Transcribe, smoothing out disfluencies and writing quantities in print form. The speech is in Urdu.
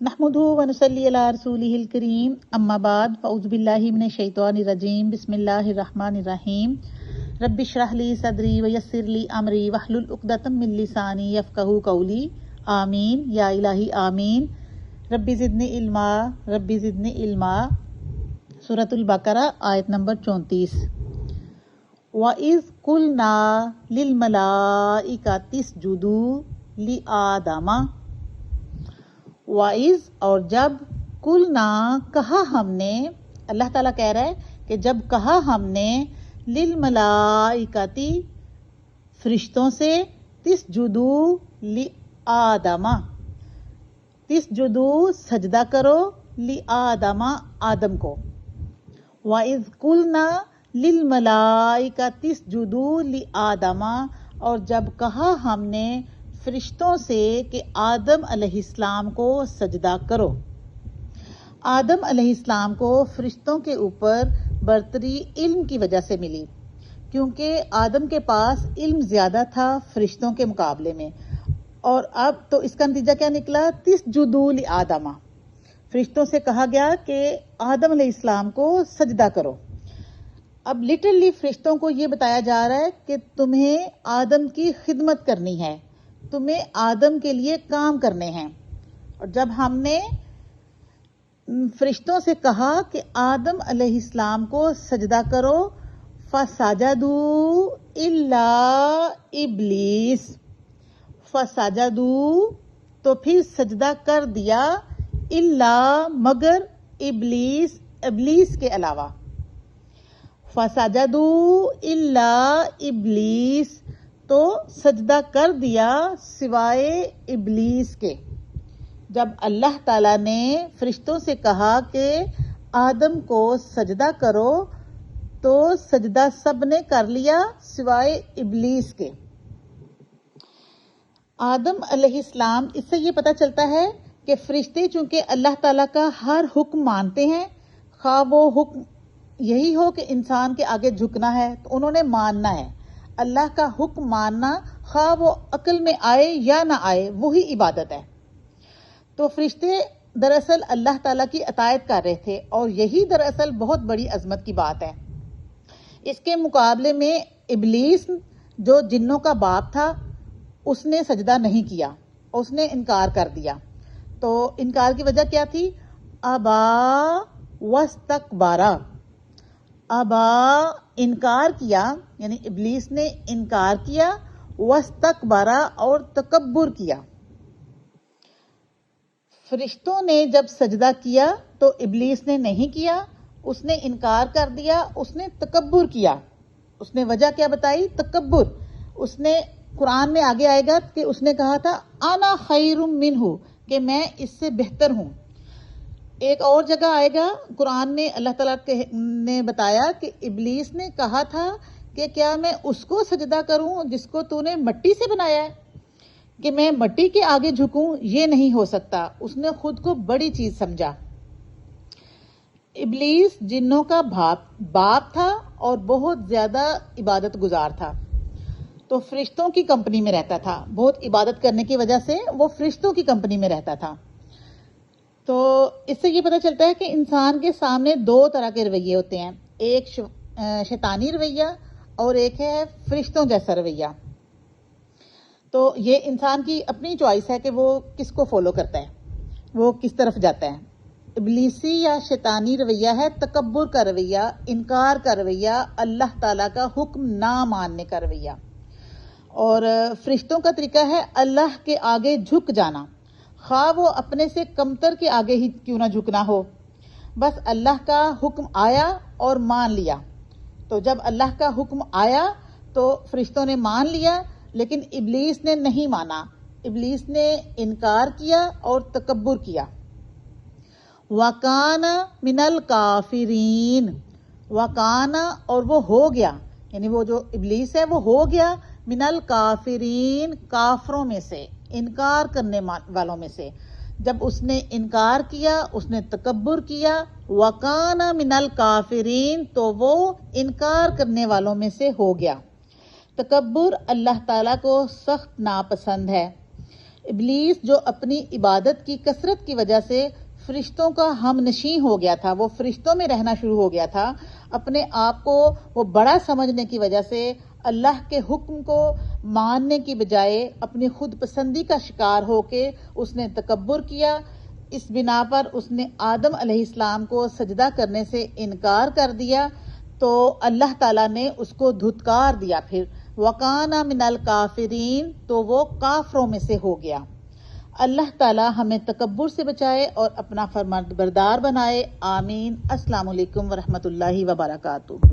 نحمدہ ونصلی علی رسولہ الکریم اما بعد فاعوذ باللہ من الشیطان الرجیم بسم اللہ الرحمن الرحیم رب اشرح لی صدری ویسر لی امری واحلل عقدۃ من لسانی یفقہوا قولی آمین یا الہی آمین۔ رب زدنی علما رب زدنی علما۔ سورۃ البقرہ آیت نمبر 34۔ وَإِذْ قُلْنَا لِلْمَلَائِكَةِ اسْجُدُوا لِآدَمَ۔ وَإِذْ اور جب، قُلْنَا کہا ہم نے، اللہ تعالیٰ کہہ رہا ہے کہ جب کہا ہم نے، لِلْمَلَائِكَةِ فرشتوں سے، تسجدوا لِآدَمَ تسجدوا سجدہ کرو، لِآدَمَ آدم کو۔ وَإِذْ قُلْنَا لِلْمَلَائِكَةِ اسْجُدُوا لِآدَمَ اور جب کہا ہم نے فرشتوں سے کہ آدم علیہ السلام کو سجدہ کرو۔ آدم علیہ السلام کو فرشتوں کے اوپر برتری علم کی وجہ سے ملی، کیونکہ آدم کے پاس علم زیادہ تھا فرشتوں کے مقابلے میں، اور اب تو اس کا نتیجہ کیا نکلا؟ تسجدوا لآدم، فرشتوں سے کہا گیا کہ آدم علیہ السلام کو سجدہ کرو۔ اب لٹرلی فرشتوں کو یہ بتایا جا رہا ہے کہ تمہیں آدم کی خدمت کرنی ہے، تمہیں آدم کے لیے کام کرنے ہیں۔ اور جب ہم نے فرشتوں سے کہا کہ آدم علیہ السلام کو سجدہ کرو، فَسَجَدُوا إِلَّا إِبْلِيسَ فَسَجَدُوا تو پھر سجدہ کر دیا، الا مگر، ابلیس کے علاوہ۔ فَسَجَدُوا إِلَّا إِبْلِيسَ تو سجدہ کر دیا سوائے ابلیس کے۔ جب اللہ تعالیٰ نے فرشتوں سے کہا کہ آدم کو سجدہ کرو تو سجدہ سب نے کر لیا سوائے ابلیس کے۔ آدم علیہ السلام، اس سے یہ پتہ چلتا ہے کہ فرشتے چونکہ اللہ تعالیٰ کا ہر حکم مانتے ہیں، خواہ وہ حکم یہی ہو کہ انسان کے آگے جھکنا ہے تو انہوں نے ماننا ہے۔ اللہ کا حکم ماننا، خواہ وہ عقل میں آئے یا نہ آئے، وہی عبادت ہے۔ تو فرشتے دراصل اللہ تعالیٰ کی اطاعت کر رہے تھے، اور یہی دراصل بہت بڑی عظمت کی بات ہے۔ اس کے مقابلے میں ابلیس، جو جنوں کا باپ تھا، اس نے سجدہ نہیں کیا، اس نے انکار کر دیا۔ تو انکار کی وجہ کیا تھی؟ ابا واستکبارا، ابا انکار کیا، یعنی ابلیس نے انکار کیا، واستکبارا اور تکبر کیا۔ فرشتوں نے جب سجدہ کیا تو ابلیس نے نہیں کیا، اس نے انکار کر دیا، اس نے تکبر کیا۔ اس نے وجہ کیا بتائی؟ تکبر۔ اس نے، قرآن میں آگے آئے گا کہ اس نے کہا تھا انا خیر منہ، کہ میں اس سے بہتر ہوں۔ ایک اور جگہ آئے گا قرآن میں، اللہ تعالیٰ نے بتایا کہ ابلیس نے کہا تھا کہ کیا میں اس کو سجدہ کروں جس کو تو نے مٹی سے بنایا ہے، کہ میں مٹی کے آگے جھکوں؟ یہ نہیں ہو سکتا۔ اس نے خود کو بڑی چیز سمجھا۔ ابلیس جنوں کا باپ تھا اور بہت زیادہ عبادت گزار تھا، تو فرشتوں کی کمپنی میں رہتا تھا۔ بہت عبادت کرنے کی وجہ سے وہ فرشتوں کی کمپنی میں رہتا تھا۔ تو اس سے یہ پتہ چلتا ہے کہ انسان کے سامنے دو طرح کے رویے ہوتے ہیں، ایک شیطانی رویہ اور ایک ہے فرشتوں جیسا رویہ۔ تو یہ انسان کی اپنی چوائس ہے کہ وہ کس کو فالو کرتا ہے، وہ کس طرف جاتا ہے۔ ابلیسی یا شیطانی رویہ ہے تکبر کا رویہ، انکار کا رویہ، اللہ تعالیٰ کا حکم نہ ماننے کا رویہ۔ اور فرشتوں کا طریقہ ہے اللہ کے آگے جھک جانا، خواہ وہ اپنے سے کمتر کے آگے ہی کیوں نہ جھکنا ہو، بس اللہ کا حکم آیا اور مان لیا۔ تو جب اللہ کا حکم آیا تو فرشتوں نے مان لیا، لیکن ابلیس نے نہیں مانا، ابلیس نے انکار کیا اور تکبر کیا۔ وَكَانَ مِنَ الْكَافِرِينَ، وَكَانَ اور وہ ہو گیا، یعنی وہ جو ابلیس ہے وہ ہو گیا، من الکافرین کافروں میں سے، انکار کرنے والوں میں سے۔ جب اس نے انکار کیا، اس نے تکبر کیا، وَكَانَ مِنَ الْكَافِرِينَ تو وہ انکار کرنے والوں میں سے ہو گیا۔ تکبر اللہ تعالیٰ کو سخت ناپسند ہے، ابلیس جو اپنی عبادت کی کثرت کی وجہ سے فرشتوں کا ہم نشیں ہو گیا تھا، وہ فرشتوں میں رہنا شروع ہو گیا تھا، اپنے آپ کو وہ بڑا سمجھنے کی وجہ سے اللہ کے حکم کو ماننے کی بجائے اپنی خود پسندی کا شکار ہو کے اس نے تکبر کیا۔ اس بنا پر اس نے آدم علیہ السلام کو سجدہ کرنے سے انکار کر دیا، تو اللہ تعالیٰ نے اس کو دھتکار دیا، پھر وَقَانَ مِنَ الْكَافِرِينَ، تو وہ کافروں میں سے ہو گیا۔ اللہ تعالیٰ ہمیں تکبر سے بچائے اور اپنا فرمان بردار بنائے، آمین۔ السلام علیکم ورحمۃ اللہ وبرکاتہ۔